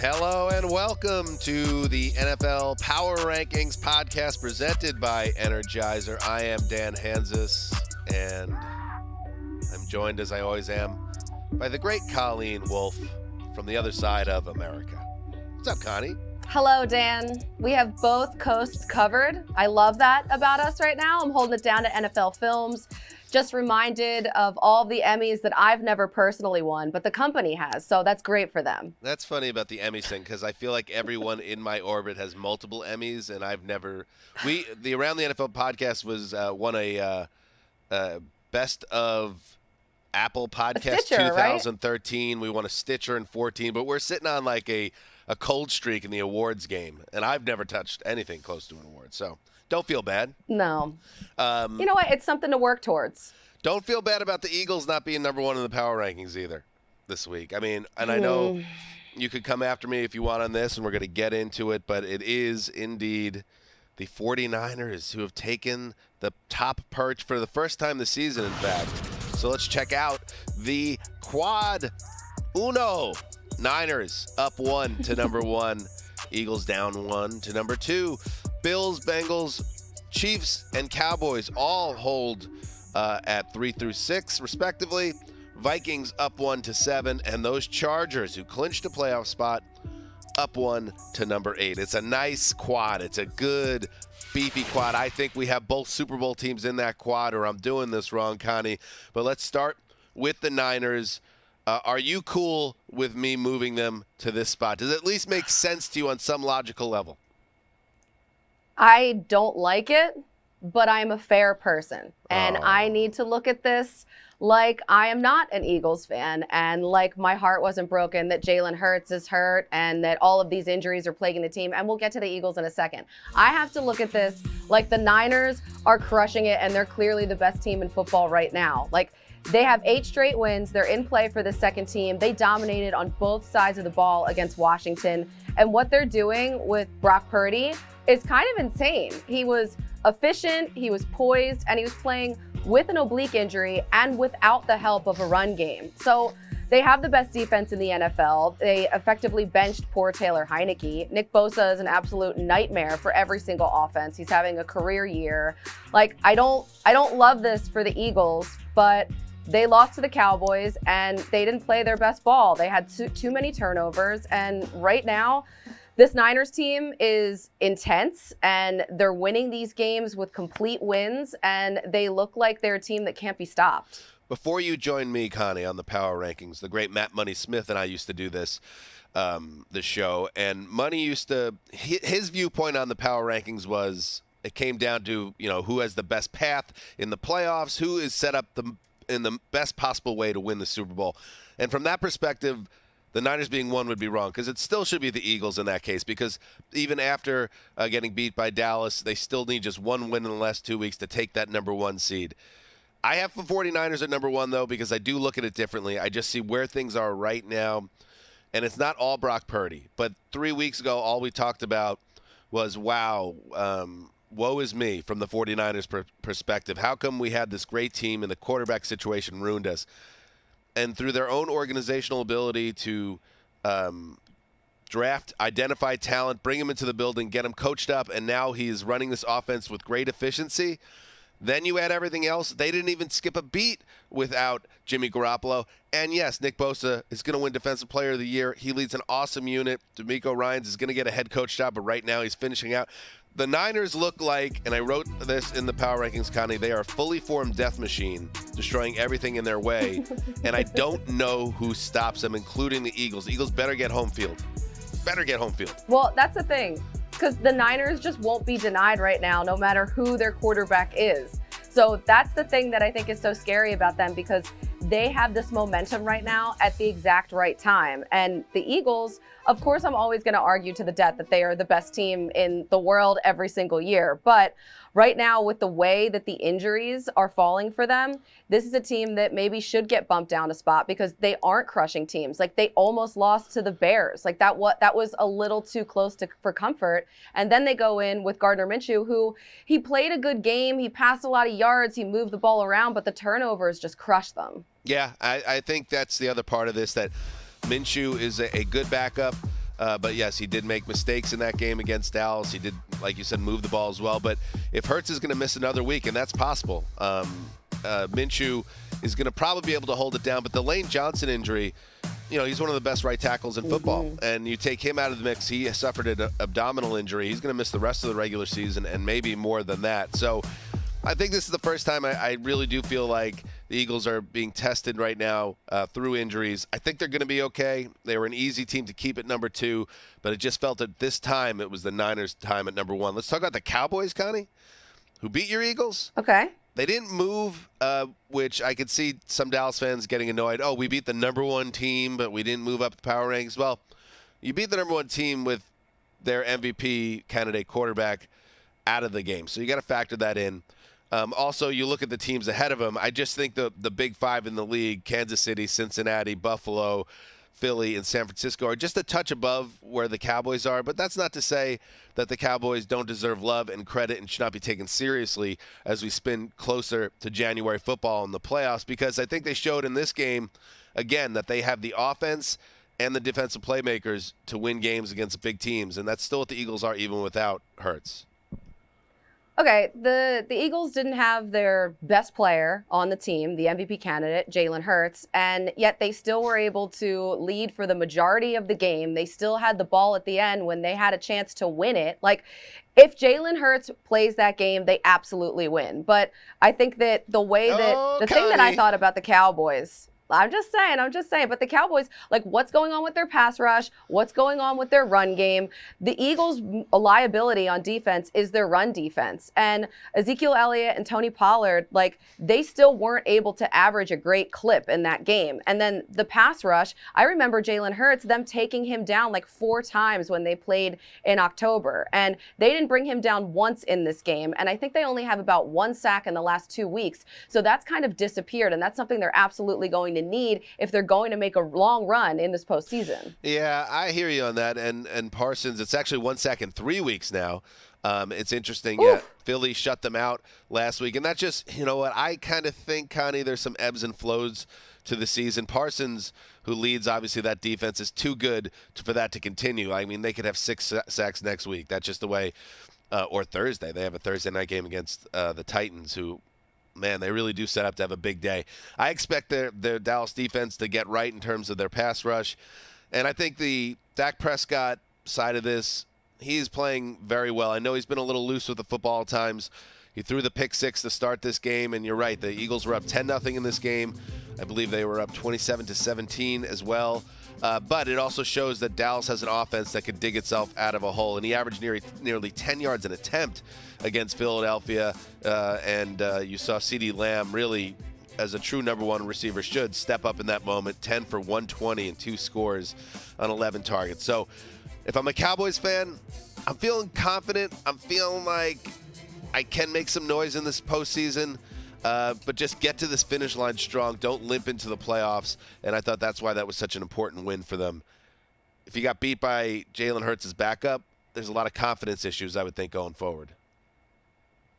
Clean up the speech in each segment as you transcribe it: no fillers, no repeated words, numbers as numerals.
Hello and welcome to the NFL Power Rankings podcast presented by Energizer. I am Dan Hanzus, and I'm joined, as I always am, by the great Colleen Wolfe from the other side of America. What's up, Connie? Hello, Dan. We have both coasts covered. I love that about us right now. I'm holding it down to NFL Films. Just reminded of all the Emmys that I've never personally won, but the company has, so that's great for them. That's funny about the Emmys thing, because I feel like everyone in my orbit has multiple Emmys, and I've never. The Around the NFL podcast was won a best of Apple Podcast Stitcher, 2013. Right? We won a Stitcher in 14, but we're sitting on like a cold streak in the awards game, and I've never touched anything close to an award, so don't feel bad. No. You know what? It's something to work towards. Don't feel bad about the Eagles not being number one in the power rankings either this week. I mean, and I know you could come after me if you want on this, and we're going to get into it, but it is indeed the 49ers who have taken the top perch for the first time this season, in fact. So let's check out the quad uno. Niners up 1 to number 1. Eagles down 1 to number 2. Bills, Bengals, Chiefs, and Cowboys all hold at 3 through 6, respectively. Vikings up 1 to 7, and those Chargers, who clinched a playoff spot, up 1 to number 8. It's a nice quad. It's a good, beefy quad. I think we have both Super Bowl teams in that quad, or I'm doing this wrong, Connie. But let's start with the Niners. Are you cool with me moving them to this spot? Does it at least make sense to you on some logical level? I don't like it, but I'm a fair person. And I need to look at this like I am not an Eagles fan, and like my heart wasn't broken that Jalen Hurts is hurt and that all of these injuries are plaguing the team. And we'll get to the Eagles in a second. I have to look at this like the Niners are crushing it, and they're clearly the best team in football right now. Like, they have 8 straight wins. They're in play for the second team. They dominated on both sides of the ball against Washington. And what they're doing with Brock Purdy is kind of insane. He was efficient, he was poised, and he was playing with an oblique injury and without the help of a run game. So they have the best defense in the NFL. They effectively benched poor Taylor Heineke. Nick Bosa is an absolute nightmare for every single offense. He's having a career year. Like, I don't love this for the Eagles, but they lost to the Cowboys, and they didn't play their best ball. They had too many turnovers, and right now, this Niners team is intense, and they're winning these games with complete wins, and they look like they're a team that can't be stopped. Before you joined me, Connie, on the Power Rankings, the great Matt Money Smith and I used to do this show, and Money used to – his viewpoint on the Power Rankings was it came down to, you know, who has the best path in the playoffs, who is set up in the best possible way to win the Super Bowl. And from that perspective, the Niners being one would be wrong, because it still should be the Eagles in that case, because even after getting beat by Dallas, they still need just one win in the last 2 weeks to take that number 1 seed. I have the 49ers at number 1, though, because I do look at it differently. I just see where things are right now, and it's not all Brock Purdy. But 3 weeks ago, all we talked about was, wow, woe is me from the 49ers perspective. How come we had this great team and the quarterback situation ruined us? And through their own organizational ability to draft, identify talent, bring him into the building, get him coached up, and now he's running this offense with great efficiency. Then you add everything else. They didn't even skip a beat without Jimmy Garoppolo. And yes, Nick Bosa is going to win Defensive Player of the Year. He leads an awesome unit. DeMeco Ryans is going to get a head coach job, but right now he's finishing out. The Niners look like, and I wrote this in the Power Rankings, Connie, they are a fully formed death machine, destroying everything in their way. And I don't know who stops them, including the Eagles. The Eagles better get home field. Well, that's the thing, because the Niners just won't be denied right now, no matter who their quarterback is. So that's the thing that I think is so scary about them, because they have this momentum right now at the exact right time. And the Eagles, of course, I'm always going to argue to the death that they are the best team in the world every single year. But right now, with the way that the injuries are falling for them, this is a team that maybe should get bumped down a spot, because they aren't crushing teams. Like, they almost lost to the Bears. Like, that was a little too close for comfort. And then they go in with Gardner Minshew, who he played a good game. He passed a lot of yards. He moved the ball around, but the turnovers just crushed them. Yeah, I think that's the other part of this, that Minshew is a good backup. But yes, he did make mistakes in that game against Dallas. He did, like you said, move the ball as well. But if Hurts is going to miss another week, and that's possible, Minshew is going to probably be able to hold it down. But the Lane Johnson injury, he's one of the best right tackles in football. And you take him out of the mix, he suffered an abdominal injury. He's going to miss the rest of the regular season and maybe more than that. So I think this is the first time I really do feel like the Eagles are being tested right now through injuries. I think they're going to be okay. They were an easy team to keep at number 2, but it just felt at this time it was the Niners' time at number 1. Let's talk about the Cowboys, Connie, who beat your Eagles. Okay. They didn't move, which I could see some Dallas fans getting annoyed. Oh, we beat the number 1 team, but we didn't move up the power rankings. Well, you beat the number 1 team with their MVP candidate quarterback out of the game, so you got to factor that in. Also, you look at the teams ahead of them. I just think the big 5 in the league, Kansas City, Cincinnati, Buffalo, Philly, and San Francisco, are just a touch above where the Cowboys are. But that's not to say that the Cowboys don't deserve love and credit and should not be taken seriously as we spin closer to January football and the playoffs, because I think they showed in this game, again, that they have the offense and the defensive playmakers to win games against big teams. And that's still what the Eagles are, even without Hurts. Okay, the Eagles didn't have their best player on the team, the MVP candidate, Jalen Hurts, and yet they still were able to lead for the majority of the game. They still had the ball at the end when they had a chance to win it. Like, if Jalen Hurts plays that game, they absolutely win. But I think that the way that the thing that I thought about the Cowboys, I'm just saying. But the Cowboys, like, what's going on with their pass rush? What's going on with their run game? The Eagles' liability on defense is their run defense. And Ezekiel Elliott and Tony Pollard, like, they still weren't able to average a great clip in that game. And then the pass rush, I remember Jalen Hurts, them taking him down like 4 times when they played in October. And they didn't bring him down once in this game. And I think they only have about 1 sack in the last 2 weeks. So that's kind of disappeared. And that's something they're absolutely going to need if they're going to make a long run in this postseason. Yeah, I hear you on that. And Parsons, it's actually 1 sack in 3 weeks now. It's interesting. Yeah, Philly shut them out last week. And that just, I kind of think, Connie, there's some ebbs and flows to the season. Parsons, who leads, obviously, that defense, is too good for that to continue. I mean, they could have 6 sacks next week. That's just the way, or Thursday. They have a Thursday night game against the Titans, who, man, they really do set up to have a big day. I expect their Dallas defense to get right in terms of their pass rush. And I think the Dak Prescott side of this, he's playing very well. I know he's been a little loose with the football at times. He threw the pick 6 to start this game, and you're right, the Eagles were up 10-0 in this game. I believe they were up 27-17 as well. But it also shows that Dallas has an offense that could dig itself out of a hole. And he averaged nearly 10 yards an attempt against Philadelphia. And you saw CeeDee Lamb really, as a true number 1 receiver should, step up in that moment. 10 for 120 and 2 scores on 11 targets. So if I'm a Cowboys fan, I'm feeling confident. I'm feeling like I can make some noise in this postseason. But just get to this finish line strong. Don't limp into the playoffs. And I thought that's why that was such an important win for them. If you got beat by Jalen Hurts' backup, there's a lot of confidence issues, I would think, going forward.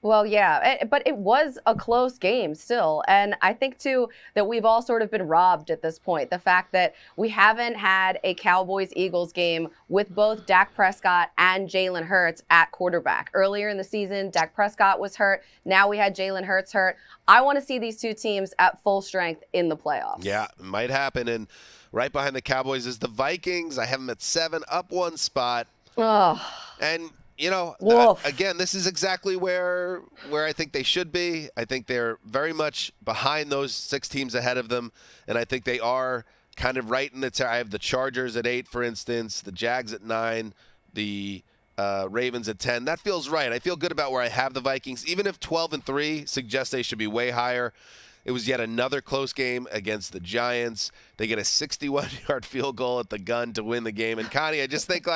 Well, yeah, but it was a close game still. And I think, too, that we've all sort of been robbed at this point. The fact that we haven't had a Cowboys-Eagles game with both Dak Prescott and Jalen Hurts at quarterback. Earlier in the season, Dak Prescott was hurt. Now we had Jalen Hurts hurt. I want to see these 2 teams at full strength in the playoffs. Yeah, it might happen. And right behind the Cowboys is the Vikings. I have them at 7, up 1 spot. Oh. And again, this is exactly where I think they should be. I think they're very much behind those 6 teams ahead of them, and I think they are kind of right in the I have the Chargers at 8, for instance, the Jags at 9, the Ravens at 10. That feels right. I feel good about where I have the Vikings, even if 12-3 suggests they should be way higher. It was yet another close game against the Giants. They get a 61-yard field goal at the gun to win the game. And Connie, I just think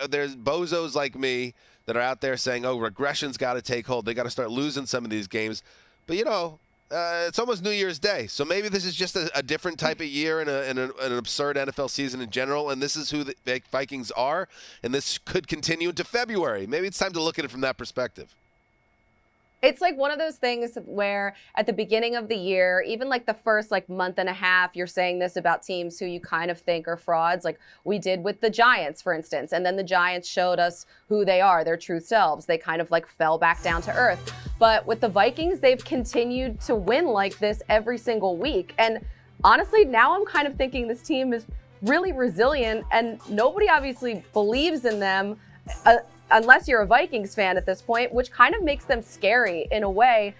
there's bozos like me that are out there saying, oh, regression's got to take hold. They got to start losing some of these games. But, it's almost New Year's Day. So maybe this is just a different type of year and an absurd NFL season in general. And this is who the Vikings are. And this could continue into February. Maybe it's time to look at it from that perspective. It's like one of those things where at the beginning of the year, even like the first like month and a half, you're saying this about teams who you kind of think are frauds, like we did with the Giants, for instance. And then the Giants showed us who they are, their true selves. They kind of like fell back down to earth. But with the Vikings, they've continued to win like this every single week. And honestly, now I'm kind of thinking this team is really resilient, and nobody obviously believes in them. Unless you're a Vikings fan at this point, which kind of makes them scary in a way.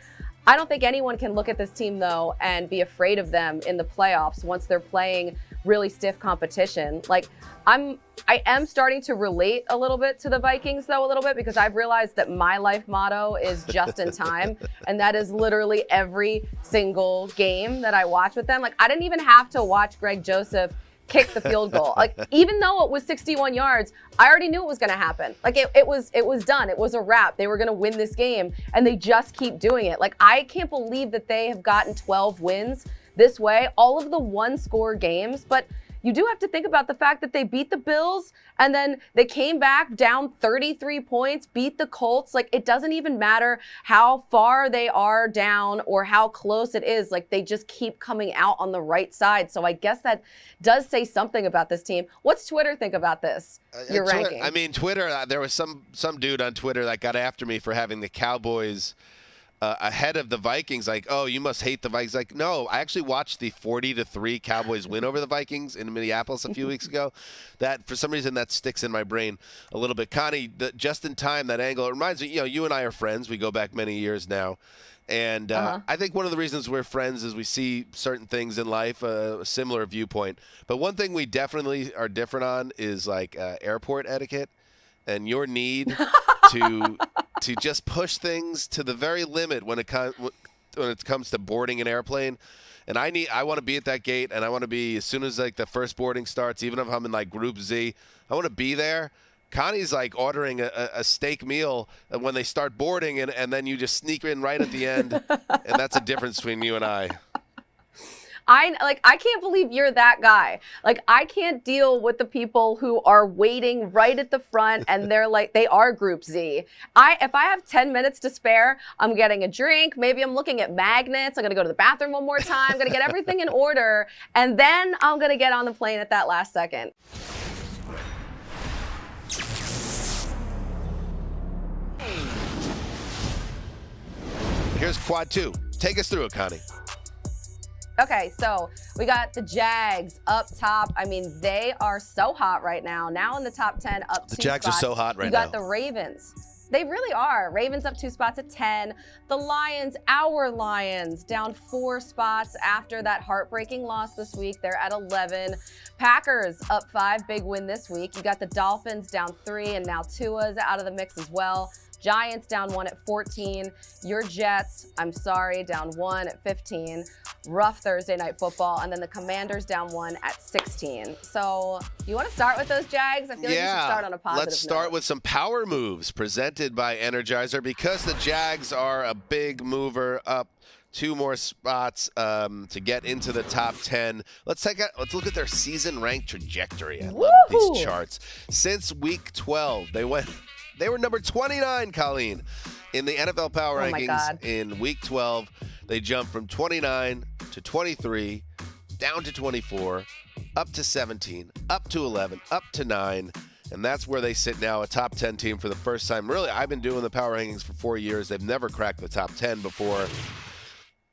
I don't think anyone can look at this team, though, and be afraid of them in the playoffs once they're playing really stiff competition. Like, I am starting to relate a little bit to the Vikings, though, a little bit, because I've realized that my life motto is just in time. And that is literally every single game that I watch with them. Like, I didn't even have to watch Greg Joseph kick the field goal. Like, even though it was 61 yards, I already knew it was going to happen. Like, it was done. It was a wrap. They were going to win this game, and they just keep doing it. Like, I can't believe that they have gotten 12 wins this way, all of the one-score games. But you do have to think about the fact that they beat the Bills, and then they came back down 33 points, beat the Colts. Like, it doesn't even matter how far they are down or how close it is. Like, they just keep coming out on the right side. So I guess that does say something about this team. What's Twitter think about this, your ranking? I mean, Twitter, there was some dude on Twitter that got after me for having the Cowboys ahead of the Vikings. Like, oh, you must hate the Vikings. Like, no, I actually watched the 40-3 Cowboys win over the Vikings in Minneapolis a few weeks ago. That, for some reason, that sticks in my brain a little bit. Connie, just in time, that angle, it reminds me, you and I are friends. We go back many years now. And I think one of the reasons we're friends is we see certain things in life, a similar viewpoint. But one thing we definitely are different on is like airport etiquette and your need to just push things to the very limit when it comes to boarding an airplane. And I want to be at that gate, and I want to be as soon as like the first boarding starts, even if I'm in like Group Z, I want to be there. Connie's like ordering a steak meal when they start boarding, and then you just sneak in right at the end, and that's a difference between you and I. I can't believe you're that guy. Like, I can't deal with the people who are waiting right at the front and they're like, they are Group Z. If I have 10 minutes to spare, I'm getting a drink. Maybe I'm looking at magnets. I'm going to go to the bathroom one more time. I'm going to get everything in order. And then I'm going to get on the plane at that last second. Here's quad 2. Take us through it, Connie. Okay, so we got the Jags up top. I mean, they are so hot right now. Now in the top 10, up 2 spots. The Jags are so hot right now. You got the Ravens. They really are. Ravens up 2 spots at 10. The Lions, our Lions, down 4 spots after that heartbreaking loss this week. They're at 11. Packers up 5, big win this week. You got the Dolphins down 3, and now Tua's out of the mix as well. Giants down 1 at 14. Your Jets, I'm sorry, down 1 at 15. Rough Thursday night football. And then the Commanders down 1 at 16. So you want to start with those Jags? I feel like you should start on a positive Let's start note. with some power moves presented by Energizer, because the Jags are a big mover up 2 more spots to get into the top 10. Let's look at their season rank trajectory. I love these charts. Since week 12, they were number 29, Colleen, in the NFL Power Rankings. In Week 12, they jumped from 29 to 23, down to 24, up to 17, up to 11, up to 9, and that's where they sit now, a top 10 team for the first time. Really, I've been doing the Power Rankings for 4 years. They've never cracked the top 10 before,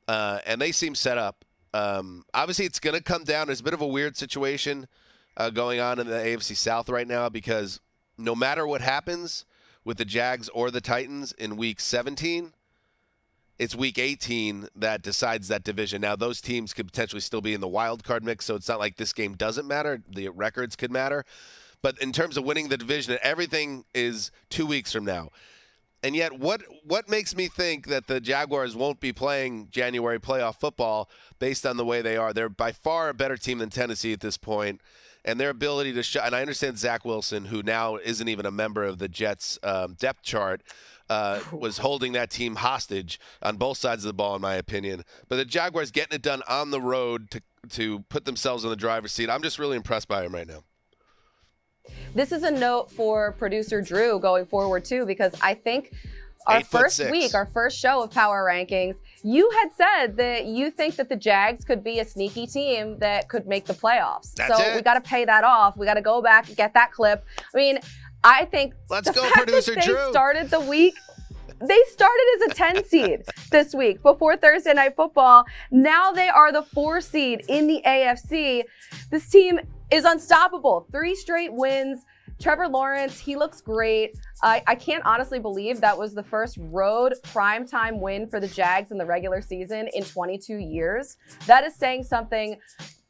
and they seem set up. Obviously, it's going to come down. There's a bit of a weird situation going on in the AFC South right now, because no matter what happens with the Jags or the Titans in Week 17, it's Week 18 that decides that division. Now, those teams could potentially still be in the wild card mix, so it's not like this game doesn't matter. The records could matter. But in terms of winning the division, everything is 2 weeks from now. And yet, what makes me think that the Jaguars won't be playing January playoff football based on the way they are? They're by far a better team than Tennessee at this point. And their ability to and I understand Zach Wilson, who now isn't even a member of the Jets depth chart, was holding that team hostage on both sides of the ball, in my opinion. But the Jaguars getting it done on the road to put themselves in the driver's seat. I'm just really impressed by them right now. This is a note for producer Drew going forward, too, because I think our first week, our first show of Power Rankings, you had said that you think that the Jags could be a sneaky team that could make the playoffs. We got to pay that off. We got to go back and get that clip. I mean, I think Let's go, producer Drew. They started the week. They started as a 10 seed this week before Thursday Night Football. Now they are the 4 seed in the AFC. This team is unstoppable. 3 straight wins. Trevor Lawrence, he looks great. I can't honestly believe that was the first road primetime win for the Jags in the regular season in 22 years. That is saying something.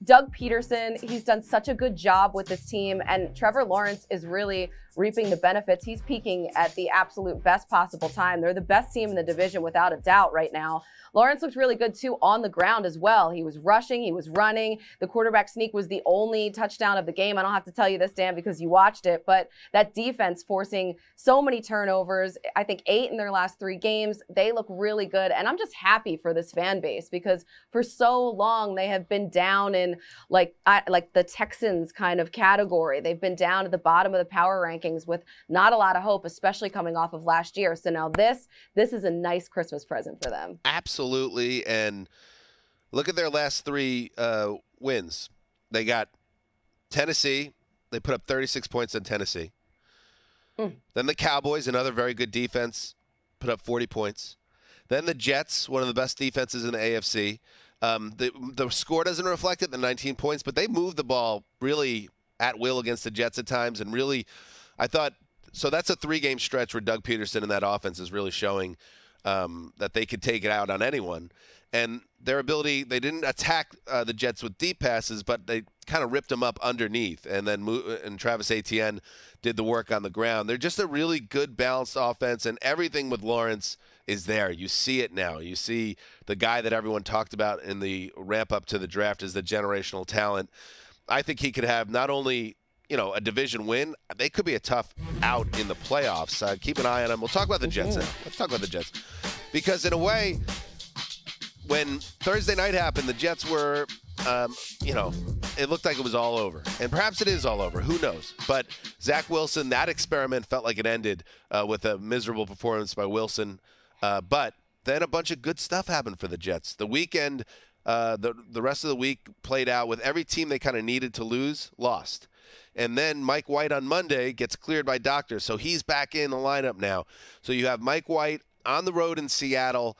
Doug Peterson, he's done such a good job with this team, and Trevor Lawrence is really reaping the benefits. He's peaking at the absolute best possible time. They're the best team in the division without a doubt right now. Lawrence looked really good too on the ground as well. He was rushing, he was running. The quarterback sneak was the only touchdown of the game. I don't have to tell you this, Dan, because you watched it, but that defense forcing so many turnovers, I think 8 in their last 3 games, they look really good. And I'm just happy for this fan base because for so long they have been down in like the Texans kind of category. They've been down at the bottom of the power rankings with not a lot of hope, especially coming off of last year. So now this is a nice Christmas present for them. Absolutely. And look at their last 3 wins. They got Tennessee. They put up 36 points on Tennessee. Then the Cowboys, another very good defense, put up 40 points. Then the Jets, one of the best defenses in the AFC. The score doesn't reflect it, the 19 points, but they moved the ball really at will against the Jets at times. And really, I thought, so that's a 3-game stretch where Doug Peterson and that offense is really showing that they could take it out on anyone. And their ability, they didn't attack the Jets with deep passes, but they kind of ripped them up underneath. And then Travis Etienne did the work on the ground. They're just a really good, balanced offense, and everything with Lawrence is there. You see it now. You see the guy that everyone talked about in the ramp up to the draft as the generational talent. I think he could have not only a division win, they could be a tough out in the playoffs. Keep an eye on them. We'll talk about the Jets now. Let's talk about the Jets. Because in a way, when Thursday night happened, the Jets were, it looked like it was all over. And perhaps it is all over. Who knows? But Zach Wilson, that experiment felt like it ended with a miserable performance by Wilson. But then a bunch of good stuff happened for the Jets. The weekend, the rest of the week played out with every team they kind of needed to lose, lost. And then Mike White on Monday gets cleared by doctors, so he's back in the lineup now. So you have Mike White on the road in Seattle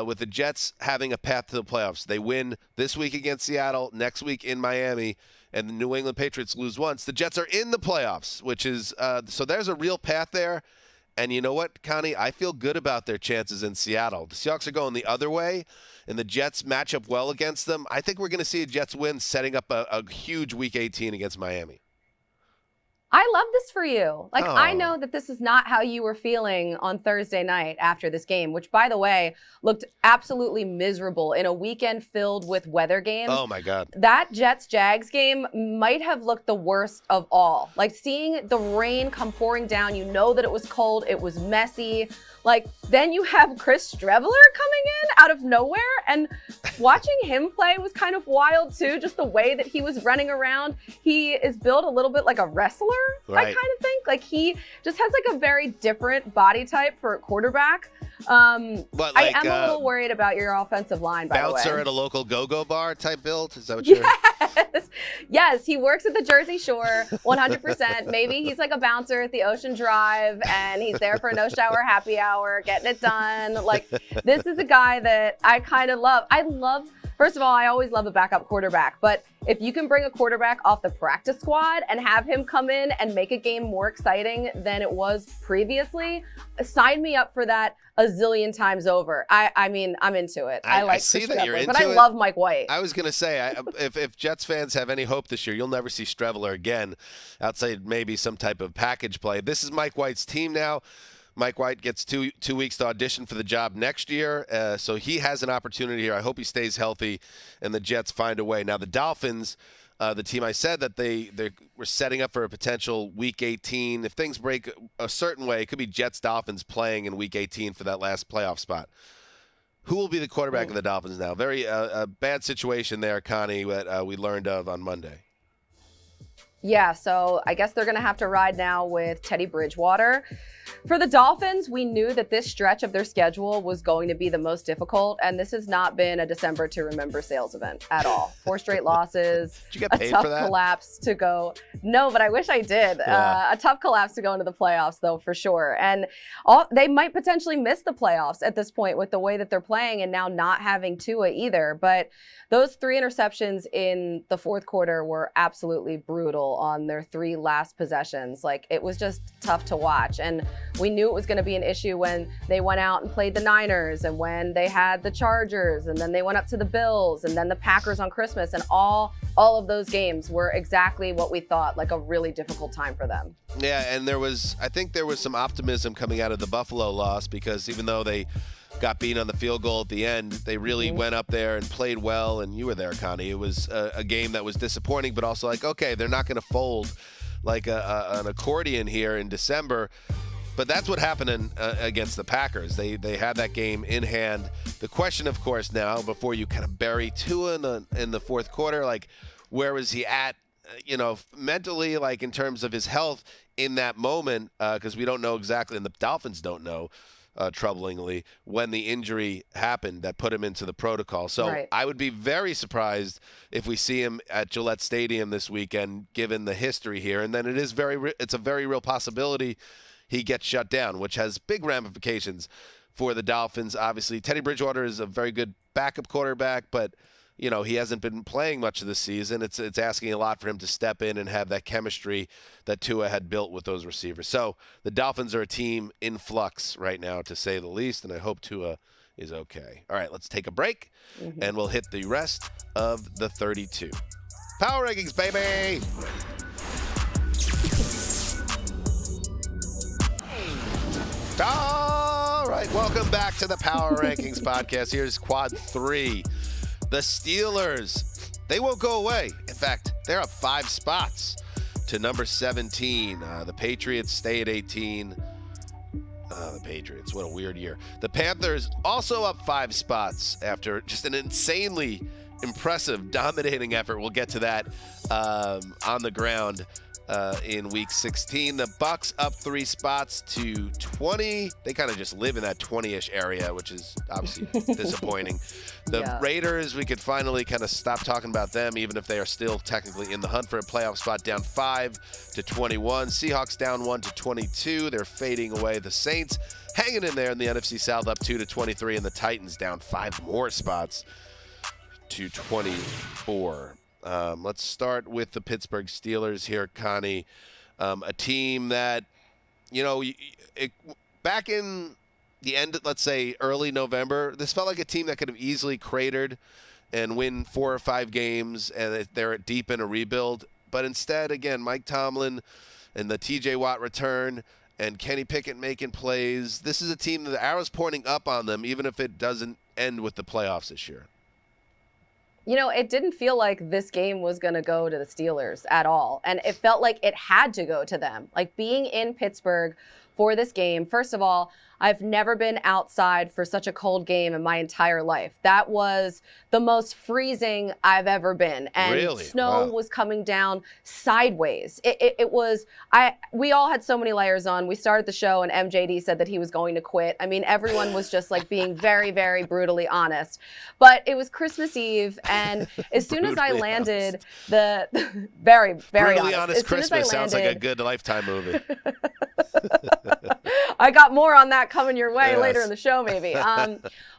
with the Jets having a path to the playoffs. They win this week against Seattle, next week in Miami, and the New England Patriots lose once. The Jets are in the playoffs, which is so there's a real path there. And you know what, Connie? I feel good about their chances in Seattle. The Seahawks are going the other way, and the Jets match up well against them. I think we're going to see a Jets win, setting up a huge Week 18 against Miami. I love this for you. I know that this is not how you were feeling on Thursday night after this game, which, by the way, looked absolutely miserable in a weekend filled with weather games. Oh, my God. That Jets-Jags game might have looked the worst of all. Seeing the rain come pouring down, you know that it was cold, it was messy. Then you have Chris Streveler coming in out of nowhere, and watching him play was kind of wild too, just the way that he was running around. He is built a little bit like a wrestler, right. I kind of think. He just has a very different body type for a quarterback. I am a little worried about your offensive line, by the way. Bouncer at a local go-go bar type build? Is that what you're Yes, he works at the Jersey Shore, 100%. Maybe he's a bouncer at the Ocean Drive, and he's there for a no-shower happy hour, getting it done. This is a guy that I kind of love. First of all, I always love a backup quarterback, but if you can bring a quarterback off the practice squad and have him come in and make a game more exciting than it was previously, sign me up for that a zillion times over. I mean, I'm into it. I see that you're into it. But I love Mike White. I was going to say, if Jets fans have any hope this year, you'll never see Streveler again outside maybe some type of package play. This is Mike White's team now. Mike White gets two weeks to audition for the job next year, so he has an opportunity here. I hope he stays healthy and the Jets find a way. Now, the Dolphins, the team I said that they were setting up for a potential Week 18. If things break a certain way, it could be Jets-Dolphins playing in Week 18 for that last playoff spot. Who will be the quarterback of the Dolphins now? Very bad situation there, Connie, that we learned of on Monday. Yeah, so I guess they're going to have to ride now with Teddy Bridgewater. For the Dolphins, we knew that this stretch of their schedule was going to be the most difficult, and this has not been a December to remember sales event at all. 4 straight losses, Did you get paid a tough for that? collapse to go. No, but I wish I did. Yeah. A tough collapse to go into the playoffs, though, for sure. And they might potentially miss the playoffs at this point with the way that they're playing and now not having Tua either. But those 3 interceptions in the fourth quarter were absolutely brutal on their 3 last possessions. Like, it was just tough to watch. And we knew it was going to be an issue when they went out and played the Niners and when they had the Chargers and then they went up to the Bills and then the Packers on Christmas. And all of those games were exactly what we thought, like a really difficult time for them. Yeah, and I think there was some optimism coming out of the Buffalo loss, because even though they got beat on the field goal at the end, they really went up there and played well. And you were there, Connie. It was a game that was disappointing, but also like, okay, they're not going to fold like an accordion here in December. But that's what happened against the Packers. They had that game in hand. The question, of course, now, before you kind of bury Tua in the fourth quarter, like, where was he at, mentally, like in terms of his health in that moment? Because we don't know exactly, and the Dolphins don't know, troublingly, when the injury happened that put him into the protocol. So Right. I would be very surprised if we see him at Gillette Stadium this weekend, given the history here. And then it's a very real possibility he gets shut down, which has big ramifications for the Dolphins. Obviously, Teddy Bridgewater is a very good backup quarterback, but he hasn't been playing much of the season. It's asking a lot for him to step in and have that chemistry that Tua had built with those receivers. So the Dolphins are a team in flux right now, to say the least, and I hope Tua is okay. All right, let's take a break, and we'll hit the rest of the 32. Power rankings, baby! All right, welcome back to the Power Rankings podcast. Here's quad 3. The Steelers, they won't go away. In fact, they're up 5 spots to number 17. The Patriots stay at 18. The Patriots, what a weird year. The Panthers also up 5 spots after just an insanely impressive, dominating effort. We'll get to that on the ground in week 16. The Bucs up 3 spots to 20. They kind of just live in that 20-ish area, which is obviously disappointing. The Raiders, we could finally kind of stop talking about them, even if they are still technically in the hunt for a playoff spot, down 5 to 21. Seahawks down 1 to 22. They're fading away. The Saints hanging in there in the NFC South, up 2 to 23, and the Titans down 5 more spots to 24. Let's start with the Pittsburgh Steelers here, Connie. A team that, back in the end, let's say early November, this felt like a team that could have easily cratered and win 4 or 5 games, and they're deep in a rebuild. But instead, again, Mike Tomlin and the TJ Watt return and Kenny Pickett making plays. This is a team that the arrow's pointing up on them, even if it doesn't end with the playoffs this year. It didn't feel like this game was going to go to the Steelers at all. And it felt like it had to go to them. Like, being in Pittsburgh for this game, first of all, I've never been outside for such a cold game in my entire life. That was the most freezing I've ever been. And really? Snow was coming down sideways. We all had so many layers on. We started the show and MJD said that he was going to quit. I mean, everyone was just like being very, very brutally honest. But it was Christmas Eve, and as soon as I landed, the very, very brutally honest Christmas sounds like a good Lifetime movie. I got more on that coming your way Yes. later in the show, maybe.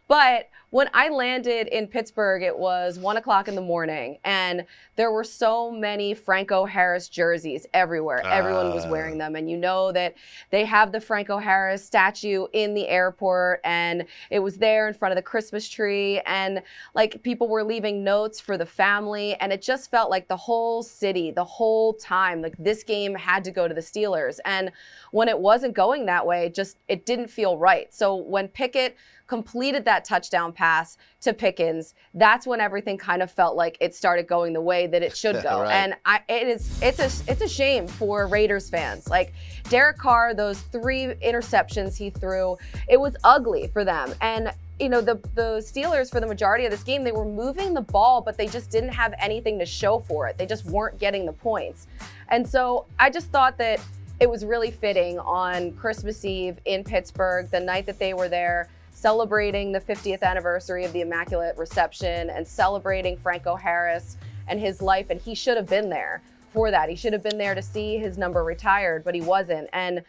But when I landed in Pittsburgh, it was 1 o'clock in the morning, and there were so many Franco Harris jerseys everywhere. Everyone was wearing them, and you know that they have the Franco Harris statue in the airport, and it was there in front of the Christmas tree, and like people were leaving notes for the family, and it just felt like the whole city, the whole time, like this game had to go to the Steelers. And when it wasn't going that way, it didn't feel right. So when Pickett completed that touchdown pass to Pickens, that's when everything kind of felt like it started going the way that it should go. Right. And it's a shame for Raiders fans. Like, Derek Carr, those 3 interceptions he threw, it was ugly for them. And the Steelers, for the majority of this game, they were moving the ball, but they just didn't have anything to show for it. They just weren't getting the points. And so I just thought that it was really fitting on Christmas Eve in Pittsburgh, the night that they were there, celebrating the 50th anniversary of the Immaculate Reception and celebrating Franco Harris and his life. And he should have been there for that. He should have been there to see his number retired, but he wasn't. And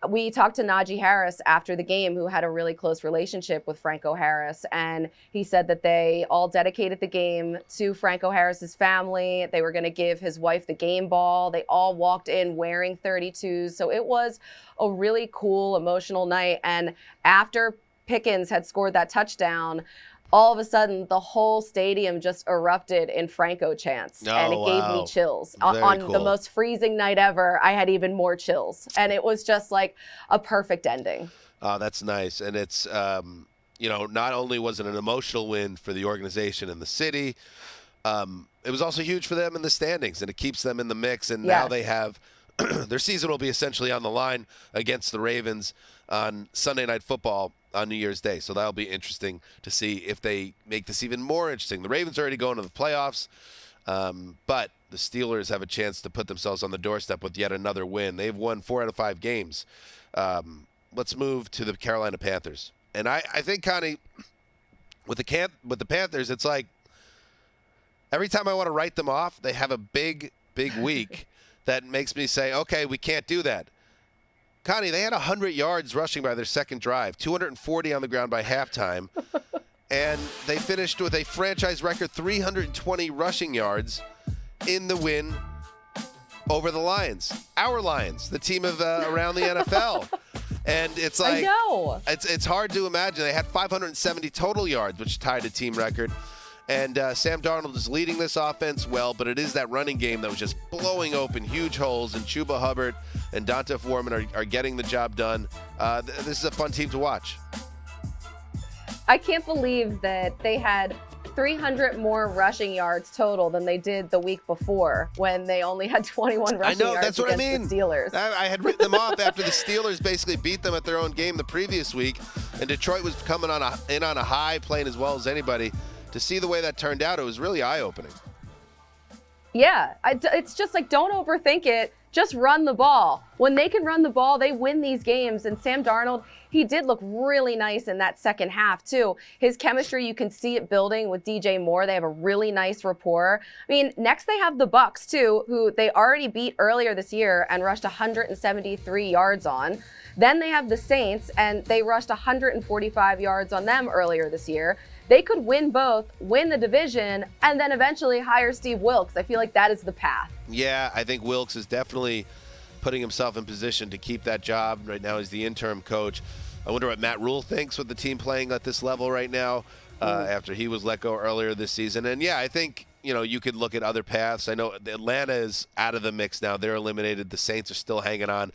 we talked to Najee Harris after the game, who had a really close relationship with Franco Harris. And he said that they all dedicated the game to Franco Harris's family. They were going to give his wife the game ball. They all walked in wearing 32s. So it was a really cool, emotional night. And after Pickens had scored that touchdown, all of a sudden the whole stadium just erupted in Franco chants. And it gave me chills. On the most freezing night ever, I had even more chills. And it was just like a perfect ending. Oh, that's nice. And it's, not only was it an emotional win for the organization and the city, it was also huge for them in the standings, and it keeps them in the mix. And now they have their season will be essentially on the line against the Ravens on Sunday Night Football on New Year's Day. So that'll be interesting to see if they make this even more interesting. The Ravens are already going to the playoffs, but the Steelers have a chance to put themselves on the doorstep with yet another win. They've won 4 out of 5 games. Let's move to the Carolina Panthers. And I think, Connie, with the Panthers, it's like every time I want to write them off, they have a big week that makes me say, okay, we can't do that. Connie, they had 100 yards rushing by their second drive, 240 on the ground by halftime, and they finished with a franchise record 320 rushing yards in the win over the Lions. Our Lions, the team of around the NFL. And it's like, I know. It's hard to imagine. They had 570 total yards, which tied a team record. And Sam Darnold is leading this offense well, but it is that running game that was just blowing open huge holes, and Chuba Hubbard and Donta Foreman are getting the job done. This is a fun team to watch. I can't believe that they had 300 more rushing yards total than they did the week before, when they only had 21 rushing yards that's what against the Steelers. I had written them off after the Steelers basically beat them at their own game the previous week, and Detroit was coming in on a high, playing as well as anybody. To see the way that turned out, it was really eye-opening. Yeah, it's just like, don't overthink it. Just run the ball. When they can run the ball, they win these games. And Sam Darnold, he did look really nice in that second half, too. His chemistry, you can see it building with DJ Moore. They have a really nice rapport. I mean, next they have the Bucks, too, who they already beat earlier this year and rushed 173 yards on. Then they have the Saints, and they rushed 145 yards on them earlier this year. They could win both, win the division, and then eventually hire Steve Wilks. I feel like that is the path. Yeah, I think Wilks is definitely putting himself in position to keep that job. Right now he's the interim coach. I wonder what Matt Rule thinks with the team playing at this level right now after he was let go earlier this season. And, yeah, I think, you could look at other paths. I know Atlanta is out of the mix now. They're eliminated. The Saints are still hanging on.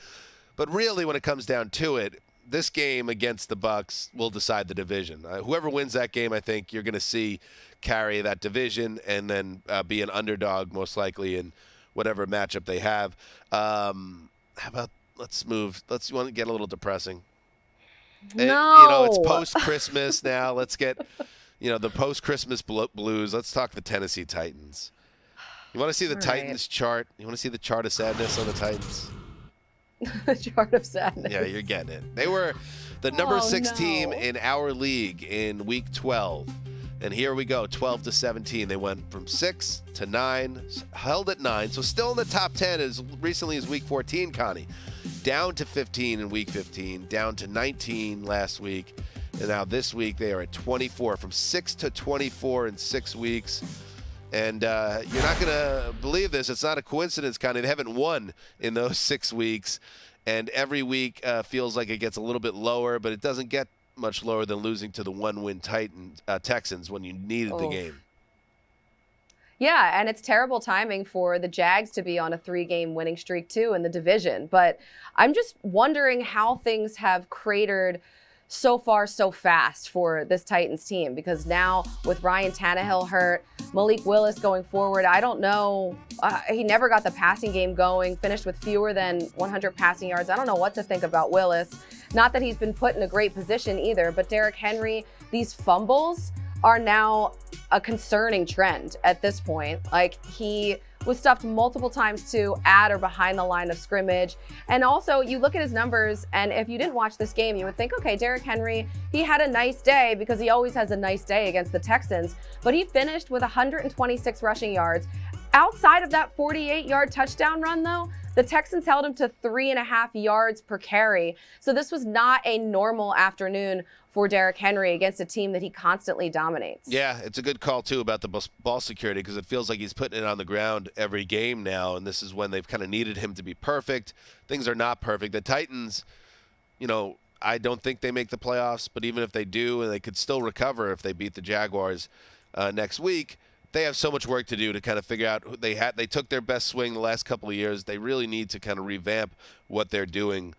But really, when it comes down to it, this game against the Bucks will decide the division. Whoever wins that game, I think you're going to see carry that division and then be an underdog most likely in whatever matchup they have. How about let's move? You want to get a little depressing? No. It's post-Christmas now. Let's get, the post-Christmas blues. Let's talk the Tennessee Titans. You want to see the Titans chart? You want to see the chart of sadness on the Titans? The chart of sadness. Yeah, you're getting it. They were the number 6 team in our league in week 12. And here we go, 12 to 17. They went from 6 to 9, held at 9. So still in the top 10 as recently as week 14, Connie. Down to 15 in week 15, down to 19 last week. And now this week they are at 24, from 6 to 24 in 6 weeks. And you're not going to believe this. It's not a coincidence, Connie. They haven't won in those 6 weeks. And every week feels like it gets a little bit lower, but it doesn't get much lower than losing to the one-win Texans when you needed the game. Yeah, and it's terrible timing for the Jags to be on a 3-game winning streak, too, in the division. But I'm just wondering how things have cratered so far so fast for this Titans team, because now with Ryan Tannehill hurt, Malik Willis going forward, I don't know. He never got the passing game going, finished with fewer than 100 passing yards. I don't know what to think about Willis. Not that he's been put in a great position either, but Derrick Henry these fumbles are now a concerning trend at this point. Like, he was stuffed multiple times too, at or behind the line of scrimmage. And also, you look at his numbers, and if you didn't watch this game, you would think, okay, Derrick Henry, he had a nice day because he always has a nice day against the Texans, but he finished with 126 rushing yards. Outside of that 48-yard touchdown run, though, the Texans held him to 3.5 yards per carry. So this was not a normal afternoon for Derrick Henry against a team that he constantly dominates. Yeah, it's a good call, too, about the ball security, because it feels like he's putting it on the ground every game now, and this is when they've kind of needed him to be perfect. Things are not perfect. The Titans, I don't think they make the playoffs, but even if they do, and they could still recover if they beat the Jaguars next week, they have so much work to do to kind of figure out who they had. They took their best swing the last couple of years. They really need to kind of revamp what they're doing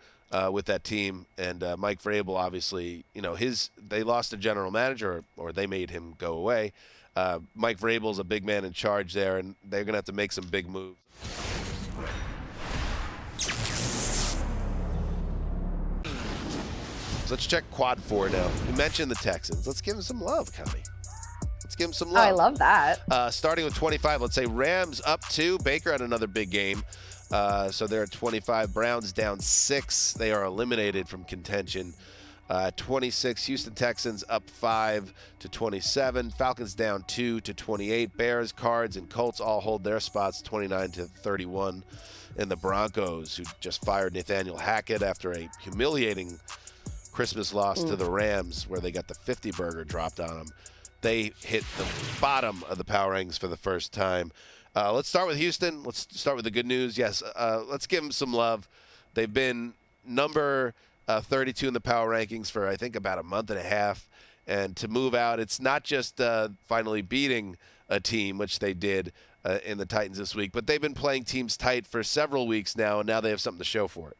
with that team. And Mike Vrabel, obviously, they lost a general manager, or they made him go away. Mike Vrabel's a big man in charge there, and they're going to have to make some big moves. So let's check quad 4 now. You mentioned the Texans. Let's give them some love, Connie. Let's give them some love. Oh, I love that. Starting with 25, let's say Rams up 2. Baker had another big game. So they're at 25. Browns down 6. They are eliminated from contention. 26, Houston Texans up 5 to 27. Falcons down 2 to 28. Bears, Cards, and Colts all hold their spots 29 to 31. And the Broncos, who just fired Nathaniel Hackett after a humiliating Christmas loss to the Rams, where they got the 50 burger dropped on them, they hit the bottom of the power rankings for the first time. Let's start with Houston. Let's start with the good news. Yes, let's give them some love. They've been number 32 in the power rankings for, I think, about a month and a half. And to move out, it's not just finally beating a team, which they did in the Titans this week, but they've been playing teams tight for several weeks now, and now they have something to show for it.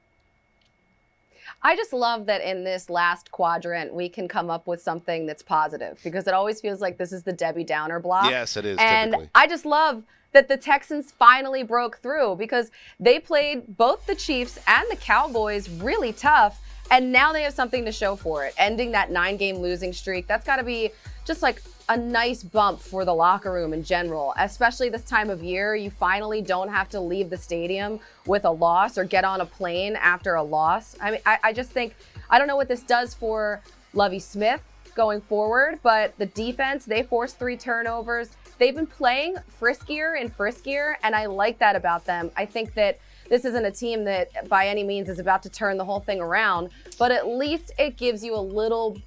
I just love that in this last quadrant, we can come up with something that's positive, because it always feels like this is the Debbie Downer block. Yes, it is. And typically. I just love that the Texans finally broke through, because they played both the Chiefs and the Cowboys really tough, and now they have something to show for it. Ending that 9-game losing streak, that's got to be just like a nice bump for the locker room in general, especially this time of year. You finally don't have to leave the stadium with a loss or get on a plane after a loss. I mean, I just think, I don't know what this does for Lovie Smith going forward, but the defense, they forced 3 turnovers. They've been playing friskier and friskier, and I like that about them. I think that this isn't a team that by any means is about to turn the whole thing around, but at least it gives you a little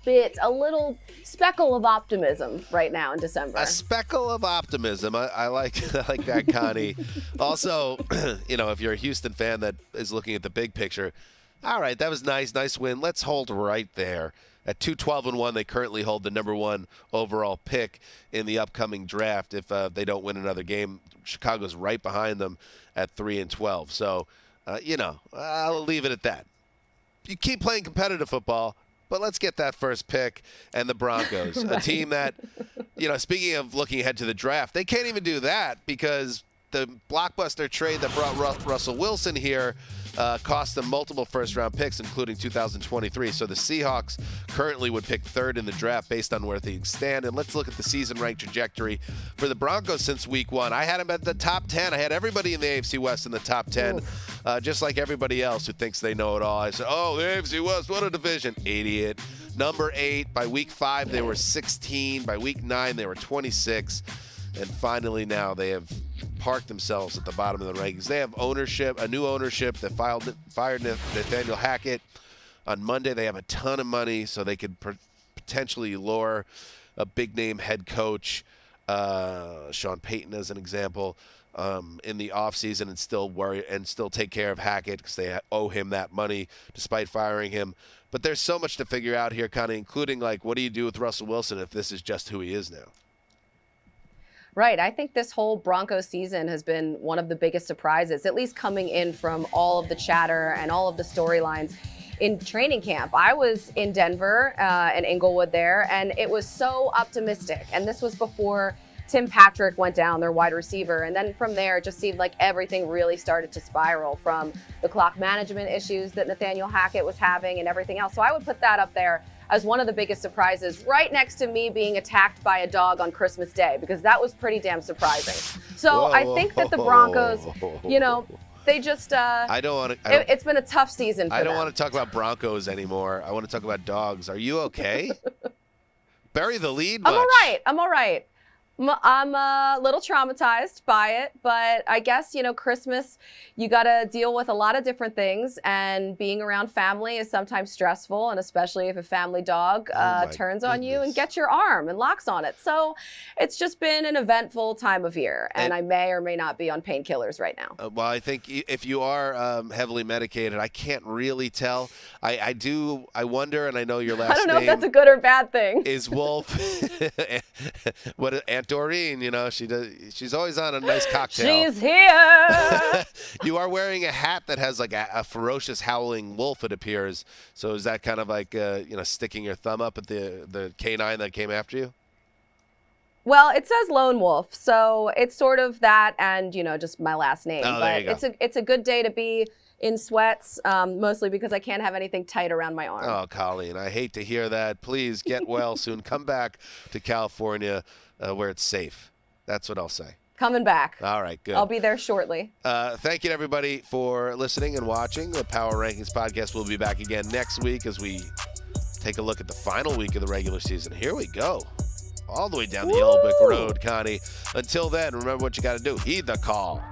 speckle of optimism right now in December. A speckle of optimism. I like that, Connie. Also, if you're a Houston fan that is looking at the big picture, all right, that was nice win. Let's hold right there. At 2-12-1, they currently hold the number 1 overall pick in the upcoming draft. If they don't win another game, Chicago's right behind them at 3-12. So, I'll leave it at that. You keep playing competitive football, but let's get that first pick. And the Broncos, a team that, speaking of looking ahead to the draft, they can't even do that because the blockbuster trade that brought Russell Wilson here cost them multiple first-round picks, including 2023. So the Seahawks currently would pick 3rd in the draft based on where things stand. And let's look at the season-ranked trajectory for the Broncos since week 1. I had them at the top 10. I had everybody in the AFC West in the top 10, just like everybody else who thinks they know it all. I said, the AFC West, what a division. Idiot. Number 8. By week 5, they were 16. By week 9, they were 26. And finally now they have parked themselves at the bottom of the rankings. They have a new ownership that fired Nathaniel Hackett on Monday. They have a ton of money, so they could potentially lure a big-name head coach, Sean Payton as an example, in the offseason and still take care of Hackett because they owe him that money despite firing him. But there's so much to figure out here, kind of including, what do you do with Russell Wilson if this is just who he is now? Right. I think this whole Broncos season has been one of the biggest surprises, at least coming in from all of the chatter and all of the storylines in training camp. I was in Denver and Inglewood there, and it was so optimistic. And this was before Tim Patrick went down, their wide receiver. And then from there, it just seemed like everything really started to spiral, from the clock management issues that Nathaniel Hackett was having and everything else. So I would put that up there as one of the biggest surprises, right next to me being attacked by a dog on Christmas Day, because that was pretty damn surprising. So I think that the Broncos, they just I don't want to. It's been a tough season for them. I don't want to talk about Broncos anymore. I want to talk about dogs. Are you okay? Bury the lead much? I'm all right. I'm a little traumatized by it, but I guess, Christmas, you got to deal with a lot of different things, and being around family is sometimes stressful, and especially if a family dog turns on you and gets your arm and locks on it. So it's just been an eventful time of year, and I may or may not be on painkillers right now. Well, I think if you are heavily medicated, I can't really tell. I wonder, and I know your last name. I don't know if that's a good or bad thing. Is Wolf. What Aunt Doreen, she's always on a nice cocktail. She's here. You are wearing a hat that has like a ferocious howling wolf, it appears. So is that kind of like, sticking your thumb up at the canine that came after you? Well, it says Lone Wolf, so it's sort of that and, just my last name. Oh, but there you go. It's a good day to be in sweats, mostly because I can't have anything tight around my arm. Oh, Colleen, I hate to hear that. Please get well soon. Come back to California where it's safe. That's what I'll say. Coming back. All right, good. I'll be there shortly. Thank you to everybody for listening and watching. The Power Rankings podcast will be back again next week as we take a look at the final week of the regular season. Here we go. All the way down the Yellow Brick Road, Connie. Until then, remember what you got to do. Heed the call.